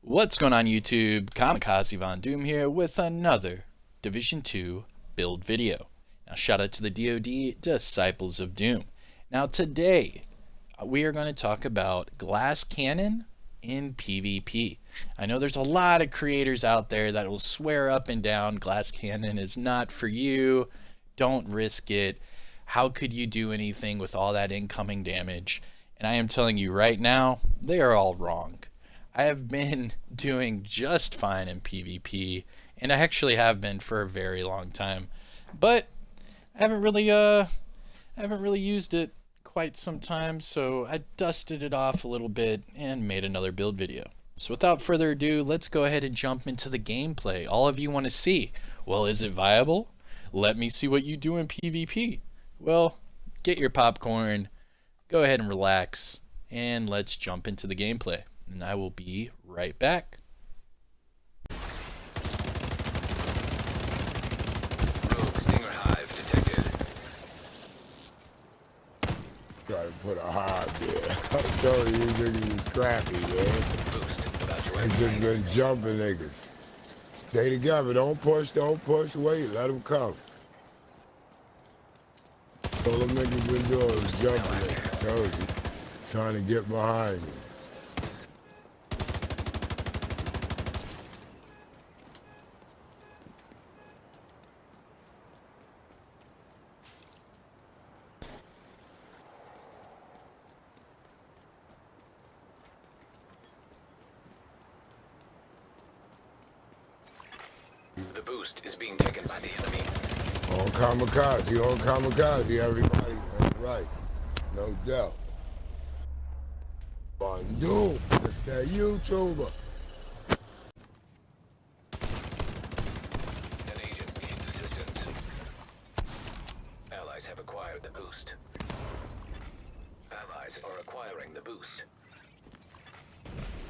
What's going on YouTube? Kamikazevondoom here with another Division 2 build video. Now shout out to the DoD Disciples of Doom. Now today we are going to talk about glass cannon in PvP. I know there's a lot of creators out there that will swear up and down glass cannon is not for you. Don't risk it. How could you do anything with all that incoming damage? And I am telling you right now, they are all wrong. I have been doing just fine in PvP, and I actually have been for a very long time, but I haven't really used it quite some time, so I dusted it off a little bit and made another build video. So without further ado, let's go ahead and jump into the gameplay. All of you want to see, well, is it viable? Let me see what you do in PvP. Well, get your popcorn, go ahead and relax, and let's jump into the gameplay. And I will be right back. Rogue Stinger Hive detected. Try to put a hive there. I'm telling you, niggas is scrappy, man. Boost about your They just been jumping niggas. Stay together. Don't push. Wait. Let them come. All them niggas been doing is jumping niggas. Told you. Trying to get behind me. The boost is being taken by the enemy. On kamikaze, everybody. That's right. No doubt. Bondoom. That's that YouTuber. An agent needs assistance. Allies have acquired the boost. Allies are acquiring the boost.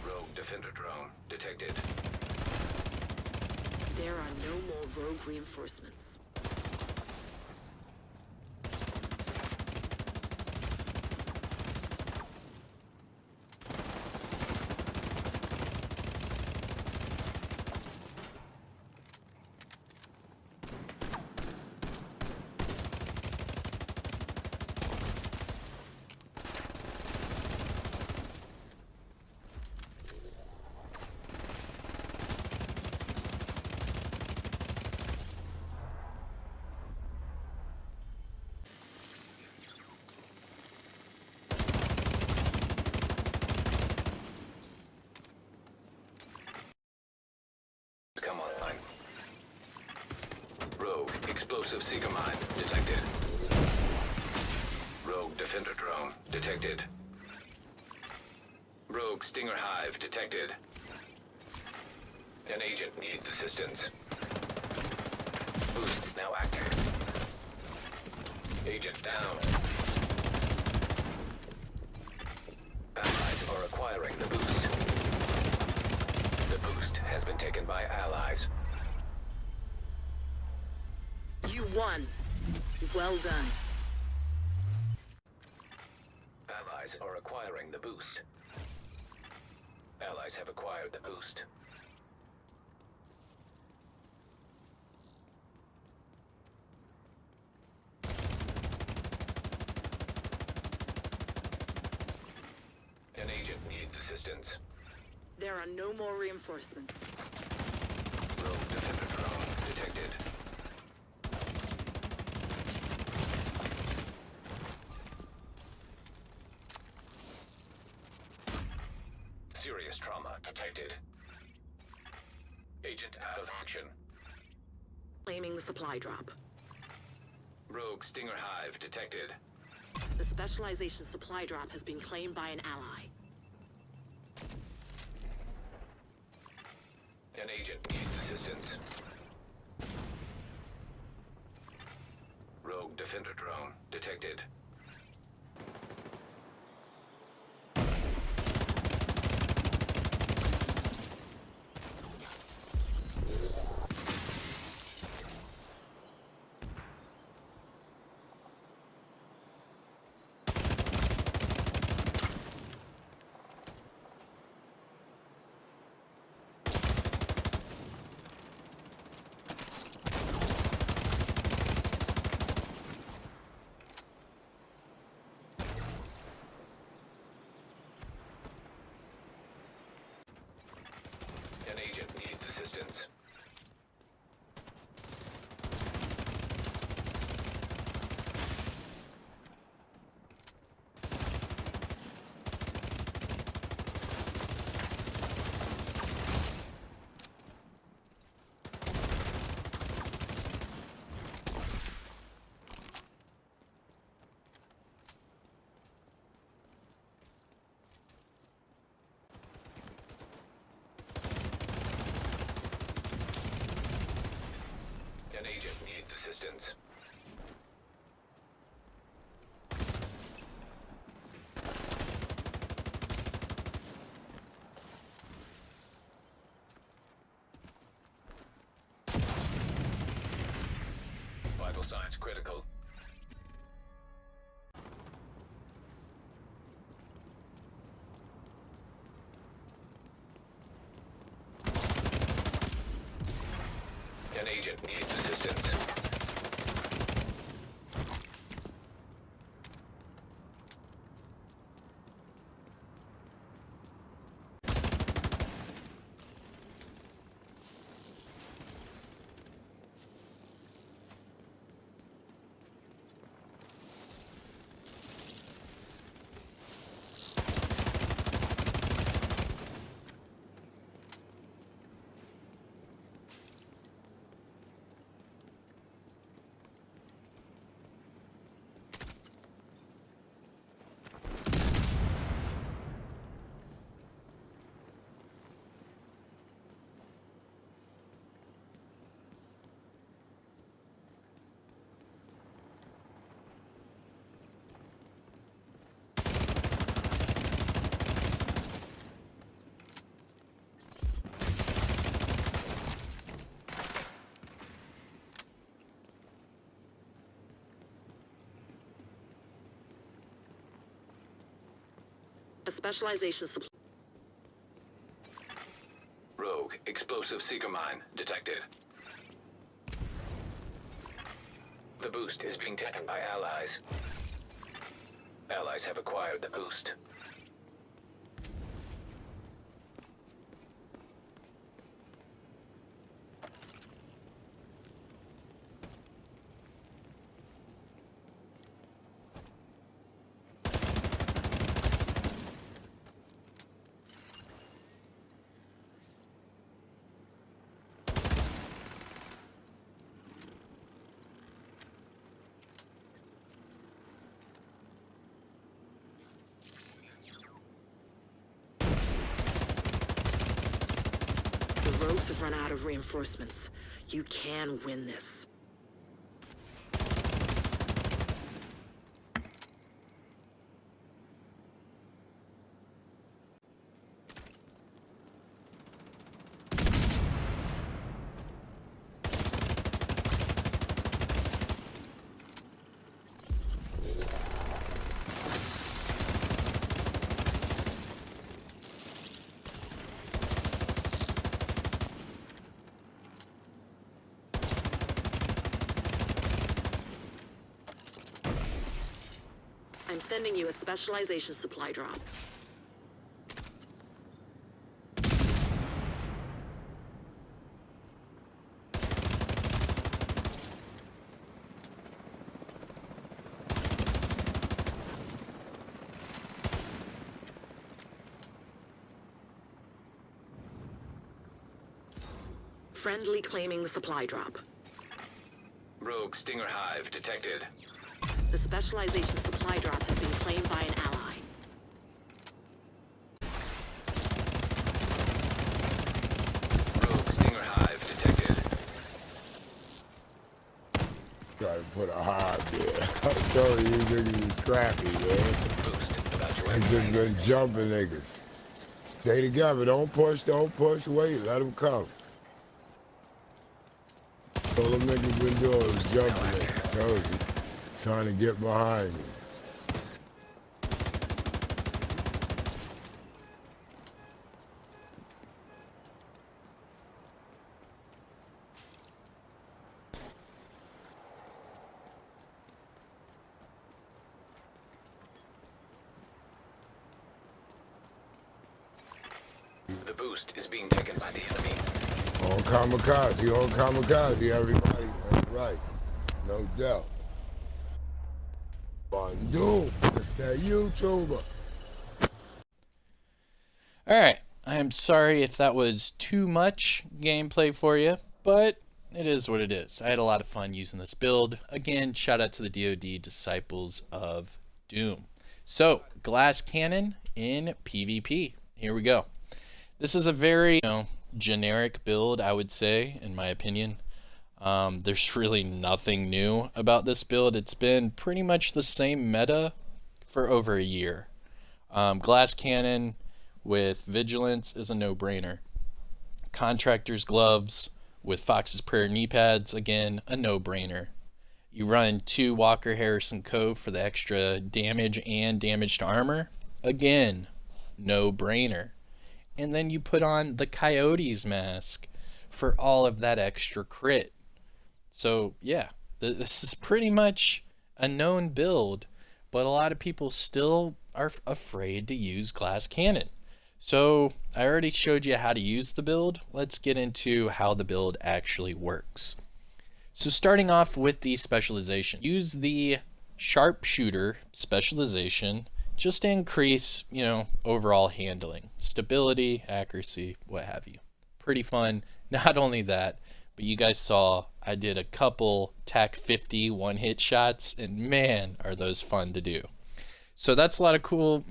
Rogue Defender drone detected. There are no more rogue reinforcements. Come online. Rogue Explosive Seeker Mine detected. Rogue Defender drone detected. Rogue Stinger Hive detected. An agent needs assistance. Boost now active. Agent down. Allies are acquiring the boost. The boost has been taken by allies. You won. Well done. Allies are acquiring the boost. Allies have acquired the boost. An agent needs assistance. There are no more reinforcements. Rogue Defender drone detected. Serious trauma detected. Agent out of action. Claiming the supply drop. Rogue Stinger Hive detected. The Specialization supply drop has been claimed by an ally. An agent needs assistance. Rogue Defender drone detected. assistance. Vital signs critical. An agent needs assistance. A specialization supply. Rogue explosive seeker mine detected. The boost is being taken by allies. Allies have acquired the boost. The rogues have run out of reinforcements. You can win this. I'm sending you a specialization supply drop. Friendly claiming the supply drop. Rogue Stinger Hive detected. The specialization supply drop has been claimed by an ally. Rogue Stinger Hive detected. Try to put a hive there. I told you niggas is scrappy, man. Boost about to They just been jumping niggas. Stay together. Don't push. Wait. Let them come. All them niggas been doing is jumping niggas. Told you. Trying to get behind you. The boost is being taken by the enemy. On kamikaze, everybody. That's right. No doubt. Vondoom, it's that YouTuber. Alright, I am sorry if that was too much gameplay for you, but it is what it is. I had a lot of fun using this build. Again, shout out to the DoD Disciples of Doom. So, glass cannon in PvP. Here we go. This is a very generic build, I would say, in my opinion. There's really nothing new about this build. It's been pretty much the same meta for over a year. Glass cannon with vigilance is a no-brainer. Contractor's gloves with Fox's Prayer knee pads, again, a no-brainer. You run 2 Walker Harrison Cove for the extra damage and damage to armor, again, no-brainer. And then you put on the Coyote's mask for all of that extra crit. So yeah, this is pretty much a known build, but a lot of people still are afraid to use glass cannon. So I already showed you how to use the build. Let's get into how the build actually works. So starting off with the specialization, use the sharpshooter specialization just to increase, overall handling, stability, accuracy, what have you. Pretty fun. Not only that, but you guys saw I did a couple TAC 50 one-hit shots, and man, are those fun to do. So that's a lot of cool,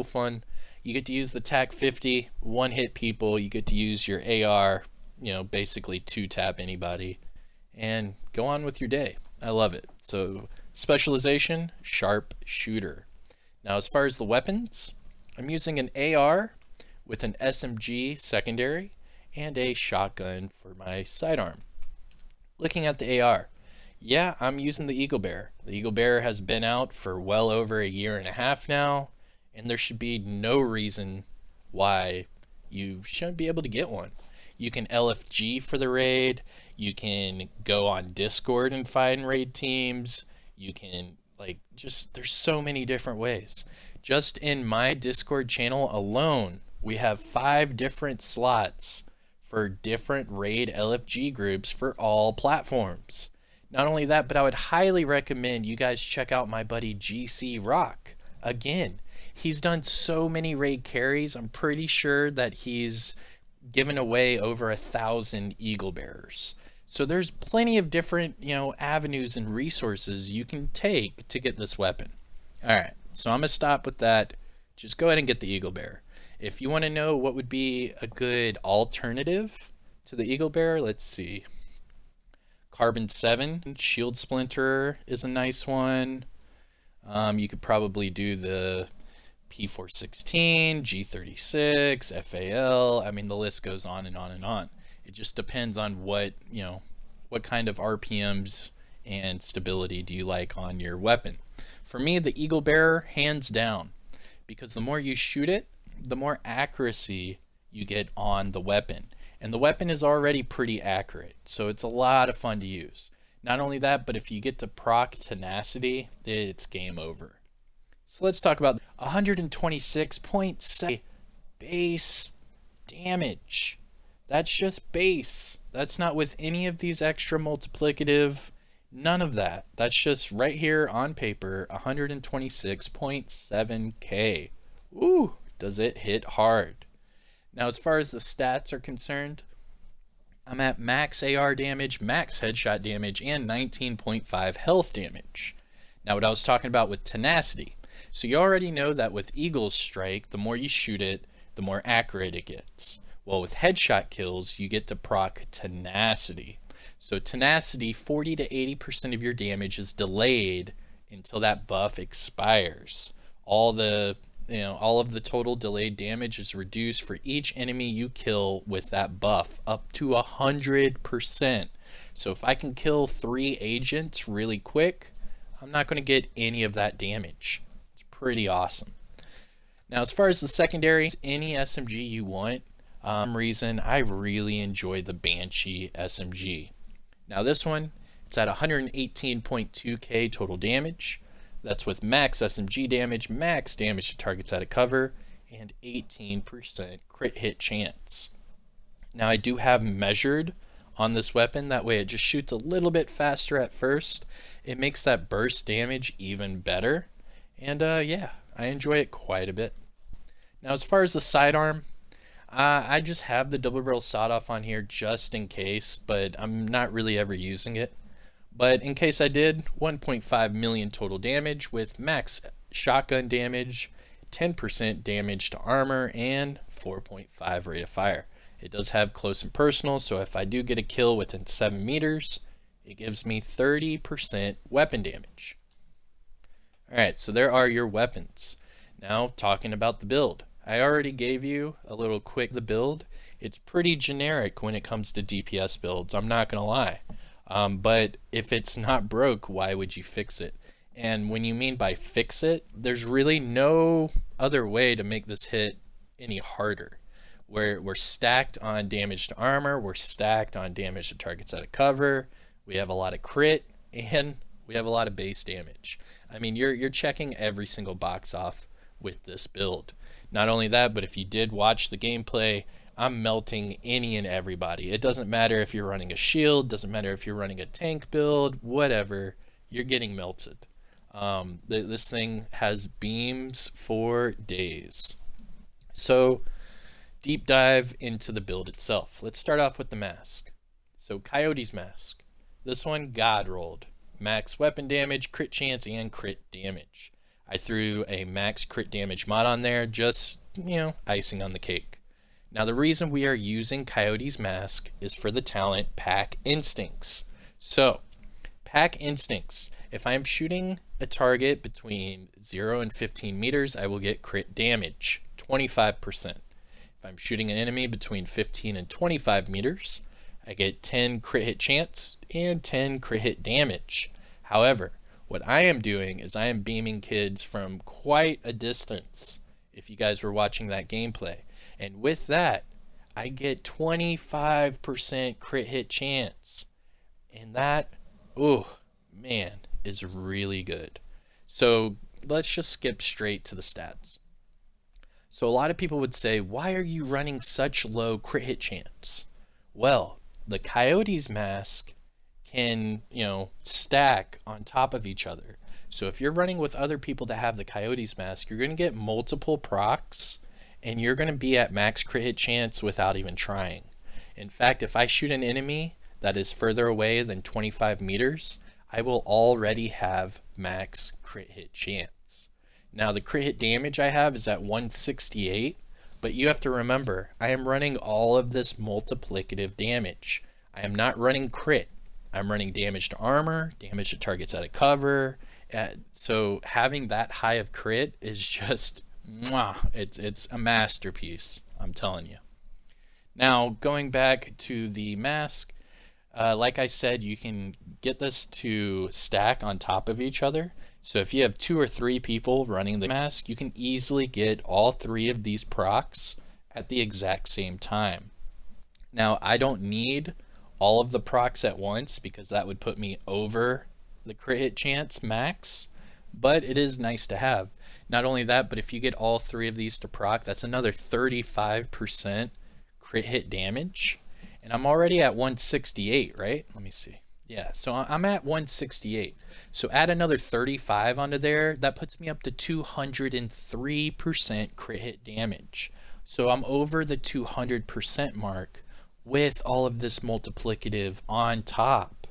fun. You get to use the TAC 50 one-hit people. You get to use your AR, basically 2-tap anybody, and go on with your day. I love it. So specialization, sharpshooter. Now as far as the weapons, I'm using an AR with an SMG secondary and a shotgun for my sidearm. Looking at the AR, yeah, I'm using the Eagle Bear. The Eagle Bear has been out for well over a year and a half now, and there should be no reason why you shouldn't be able to get one. You can LFG for the raid, you can go on Discord and find raid teams, you can, there's so many different ways. Just in my Discord channel alone, we have 5 different slots for different raid LFG groups for all platforms. Not only that, but I would highly recommend you guys check out my buddy GC Rock. Again, he's done so many raid carries. I'm pretty sure that he's given away over 1,000 Eagle Bearers. So there's plenty of different, avenues and resources you can take to get this weapon. All right, so I'm gonna stop with that. Just go ahead and get the Eagle Bear. If you want to know what would be a good alternative to the Eagle Bear, let's see. Carbon 7 Shield Splinter is a nice one. You could probably do the P416, G36, FAL. I mean, the list goes on and on and on. It just depends on what kind of RPMs and stability do you like on your weapon. For me, the Eagle Bearer, hands down, because the more you shoot it, the more accuracy you get on the weapon. And the weapon is already pretty accurate, so it's a lot of fun to use. Not only that, but if you get to proc Tenacity, it's game over. So let's talk about 126.7 base damage. That's just base. That's not with any of these extra multiplicative, none of that. That's just right here on paper, 126.7k. Ooh, does it hit hard. Now as far as the stats are concerned, I'm at max AR damage, max headshot damage, and 19.5 health damage. Now what I was talking about with Tenacity. So you already know that with Eagle's Strike, the more you shoot it, the more accurate it gets. Well, with headshot kills, you get to proc Tenacity. So Tenacity, 40 to 80% of your damage is delayed until that buff expires. All of the total delayed damage is reduced for each enemy you kill with that buff, up to 100%. So if I can kill 3 agents really quick, I'm not going to get any of that damage. It's pretty awesome. Now, as far as the secondaries, any SMG you want. Reason I really enjoy the Banshee SMG. Now this one, it's at 118.2k total damage. That's with max SMG damage, max damage to targets out of cover, and 18% crit hit chance. Now I do have measured on this weapon, that way it just shoots a little bit faster at first. It makes that burst damage even better, and yeah, I enjoy it quite a bit. Now as far as the sidearm, I just have the double barrel sawed-off on here just in case, but I'm not really ever using it. But in case I did, 1.5 million total damage with max shotgun damage, 10% damage to armor, and 4.5 rate of fire. It does have close and personal, so if I do get a kill within 7 meters, it gives me 30% weapon damage. Alright, so there are your weapons. Now, talking about the build. I already gave you a little quick the build. It's pretty generic when it comes to DPS builds, I'm not gonna lie. But if it's not broke, why would you fix it? And when you mean by fix it, there's really no other way to make this hit any harder. We're stacked on damage to armor, we're stacked on damage to targets out of cover, we have a lot of crit, and we have a lot of base damage. I mean, you're checking every single box off with this build. Not only that, but if you did watch the gameplay, I'm melting any and everybody. It doesn't matter if you're running a shield, doesn't matter if you're running a tank build, whatever, you're getting melted. This thing has beams for days. So, deep dive into the build itself. Let's start off with the mask. So, Coyote's mask. This one God rolled. Max weapon damage, crit chance, and crit damage. I threw a max crit damage mod on there, just, icing on the cake. Now, the reason we are using Coyote's mask is for the talent Pack Instincts. So, Pack Instincts. If I'm shooting a target between 0 and 15 meters, I will get crit damage, 25%. If I'm shooting an enemy between 15 and 25 meters, I get 10 crit hit chance and 10 crit hit damage. However, what I am doing is I am beaming kids from quite a distance, if you guys were watching that gameplay. And with that, I get 25% crit hit chance. And that, oh man, is really good. So let's just skip straight to the stats. So a lot of people would say, why are you running such low crit hit chance? Well, the Coyote's mask can, stack on top of each other. So if you're running with other people that have the Coyote's mask, you're going to get multiple procs and you're going to be at max crit hit chance without even trying. In fact, if I shoot an enemy that is further away than 25 meters, I will already have max crit hit chance. Now the crit hit damage I have is at 168, but you have to remember, I am running all of this multiplicative damage. I am not running crit. I'm running damage to armor, damage to targets out of cover. So having that high of crit is just, it's a masterpiece, I'm telling you. Now, going back to the mask, like I said, you can get this to stack on top of each other. So if you have 2 or 3 people running the mask, you can easily get all 3 of these procs at the exact same time. Now, I don't need all of the procs at once because that would put me over the crit hit chance max, but it is nice to have. Not only that, but if you get all 3 of these to proc, that's another 35% crit hit damage. And I'm already at 168, right? Let me see. Yeah, so I'm at 168. So add another 35 onto there, that puts me up to 203% crit hit damage. So I'm over the 200% mark with all of this multiplicative on top.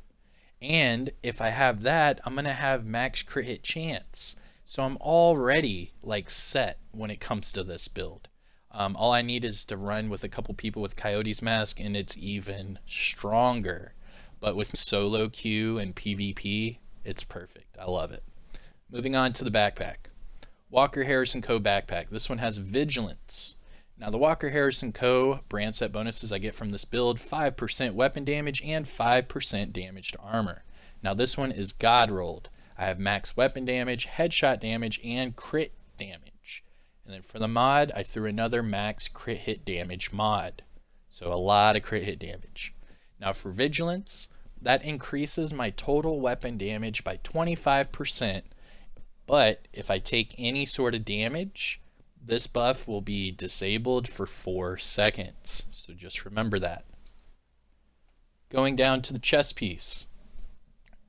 And if I have that, I'm going to have max crit hit chance. So I'm already set when it comes to this build. All I need is to run with a couple people with Coyote's mask and it's even stronger. But with solo queue and PvP, it's perfect. I love it. Moving on to the backpack. Walker Harrison Co. backpack. This one has Vigilance. Now the Walker Harrison Co. brand set bonuses I get from this build, 5% weapon damage and 5% damage to armor. Now this one is God rolled. I have max weapon damage, headshot damage, and crit damage. And then for the mod, I threw another max crit hit damage mod. So a lot of crit hit damage. Now for Vigilance, that increases my total weapon damage by 25%. But if I take any sort of damage, this buff will be disabled for 4 seconds. So just remember that. Going down to the chest piece.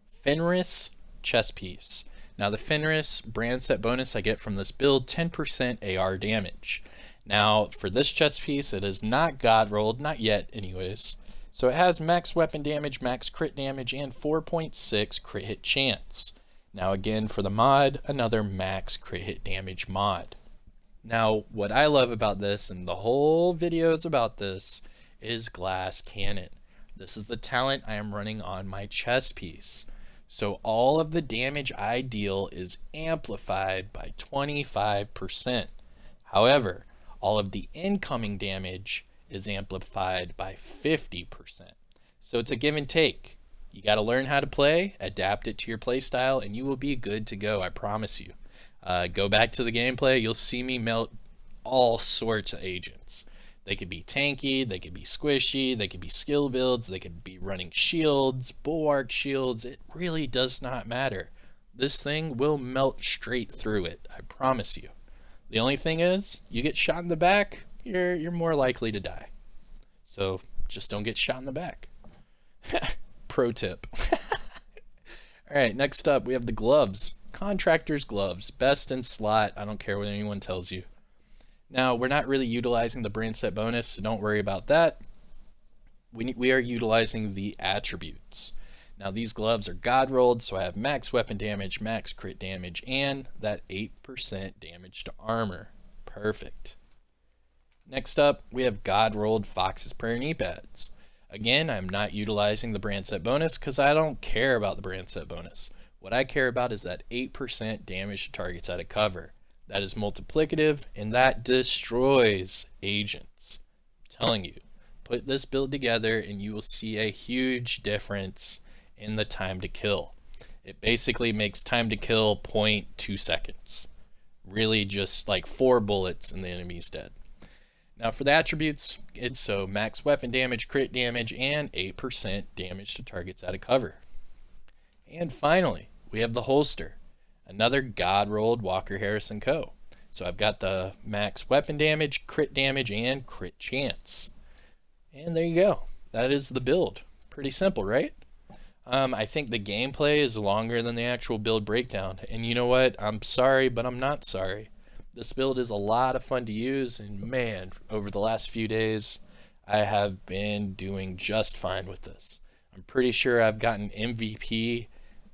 Fenris chest piece. Now the Fenris brand set bonus I get from this build, 10% AR damage. Now for this chest piece, it is not God rolled, not yet anyways. So it has max weapon damage, max crit damage, and 4.6 crit hit chance. Now again for the mod, another max crit hit damage mod. Now what I love about this, and the whole video is about this, is Glass Cannon. This is the talent I am running on my chest piece. So all of the damage I deal is amplified by 25%. However, all of the incoming damage is amplified by 50%. So it's a give and take. You got to learn how to play, adapt it to your play style, and you will be good to go, I promise you. Go back to the gameplay, you'll see me melt all sorts of agents. They could be tanky, they could be squishy, they could be skill builds, they could be running shields, bulwark shields. It really does not matter. This thing will melt straight through it, I promise you. The only thing is, you get shot in the back, you're more likely to die. So just don't get shot in the back. Pro tip. Alright, next up we have the gloves. Contractor's gloves. Best in slot, I don't care what anyone tells you. Now, we're not really utilizing the brand set bonus, so don't worry about that. We are utilizing the attributes. Now, these gloves are God rolled, so I have max weapon damage, max crit damage, and that 8% damage to armor. Perfect. Next up, we have God rolled Fox's Prayer knee pads. Again, I'm not utilizing the brand set bonus because I don't care about the brand set bonus. What I care about is that 8% damage to targets out of cover. That is multiplicative, and that destroys agents. I'm telling you, put this build together and you will see a huge difference in the time to kill. It basically makes time to kill 0.2 seconds. Really just like 4 bullets and the enemy's dead. Now for the attributes, it's so max weapon damage, crit damage, and 8% damage to targets out of cover. And finally, we have the holster. Another God rolled Walker Harrison Co. So I've got the max weapon damage, crit damage, and crit chance. And there you go. That is the build. Pretty simple, right? I think the gameplay is longer than the actual build breakdown. And you know what? I'm sorry, but I'm not sorry. This build is a lot of fun to use, and man, over the last few days, I have been doing just fine with this. I'm pretty sure I've gotten MVP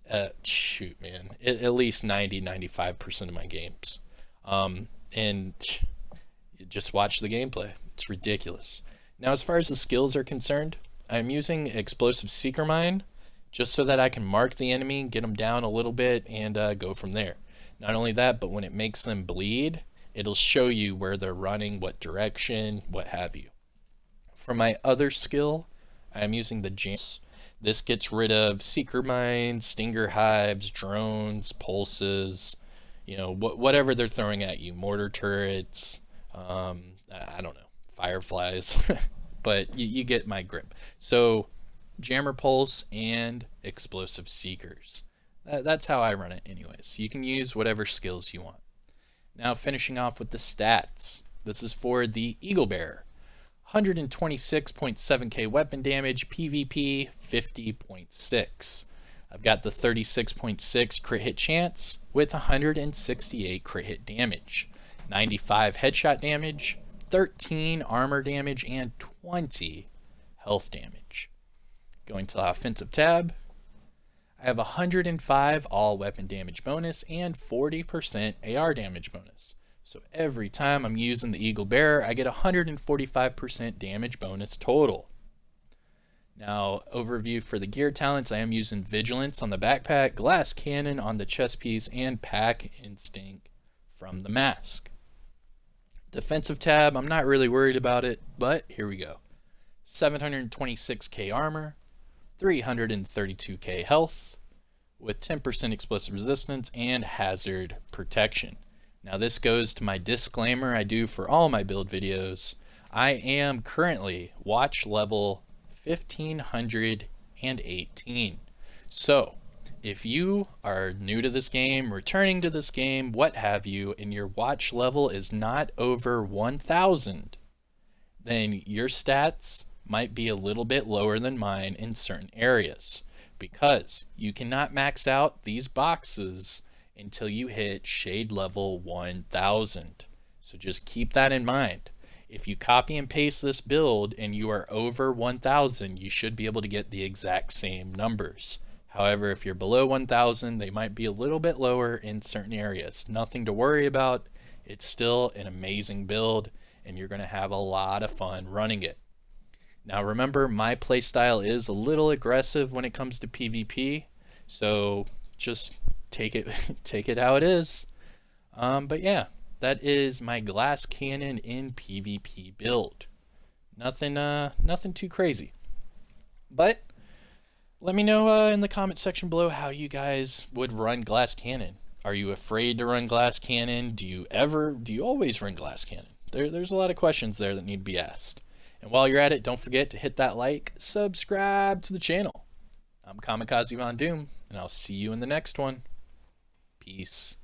at least 90-95% of my games. And just watch the gameplay. It's ridiculous. Now, as far as the skills are concerned, I'm using Explosive Seeker Mine just so that I can mark the enemy, get them down a little bit, and go from there. Not only that, but when it makes them bleed, it'll show you where they're running, what direction, what have you. For my other skill, I'm using the Jams. This gets rid of Seeker Mines, Stinger Hives, drones, pulses, you know, whatever they're throwing at you. Mortar turrets, I don't know, fireflies. But you get my grip. So Jammer Pulse and Explosive Seekers. That's how I run it anyways. You can use whatever skills you want. Now finishing off with the stats. This is for the Eagle Bearer. 126.7k weapon damage, PvP 50.6. I've got the 36.6 crit hit chance with 168 crit hit damage, 95 headshot damage, 13 armor damage, and 20 health damage. Going to the offensive tab, I have 105 all weapon damage bonus and 40% AR damage bonus. So every time I'm using the Eagle Bearer, I get 145% damage bonus total. Now, overview for the gear talents, I am using Vigilance on the backpack, Glass Cannon on the chest piece, and Pack Instinct from the mask. Defensive tab, I'm not really worried about it, but here we go. 726k armor, 332k health, with 10% explosive resistance and hazard protection. Now this goes to my disclaimer I do for all my build videos. I am currently watch level 1518. So if you are new to this game, returning to this game, what have you, and your watch level is not over 1000, then your stats might be a little bit lower than mine in certain areas, because you cannot max out these boxes until you hit shade level 1000. So just keep that in mind. If you copy and paste this build and you are over 1000, you should be able to get the exact same numbers. However, if you're below 1000, they might be a little bit lower in certain areas. Nothing to worry about. It's still an amazing build, and you're going to have a lot of fun running it. Now remember, my playstyle is a little aggressive when it comes to PvP, so just take it take it how it is. But yeah, that is my glass cannon in PvP build. Nothing too crazy. But let me know in the comment section below how you guys would run glass cannon. Are you afraid to run glass cannon? Do you always run glass cannon? There's a lot of questions there that need to be asked. And while you're at it, don't forget to hit that like, subscribe to the channel. I'm Kamikazevondoom, and I'll see you in the next one. Peace.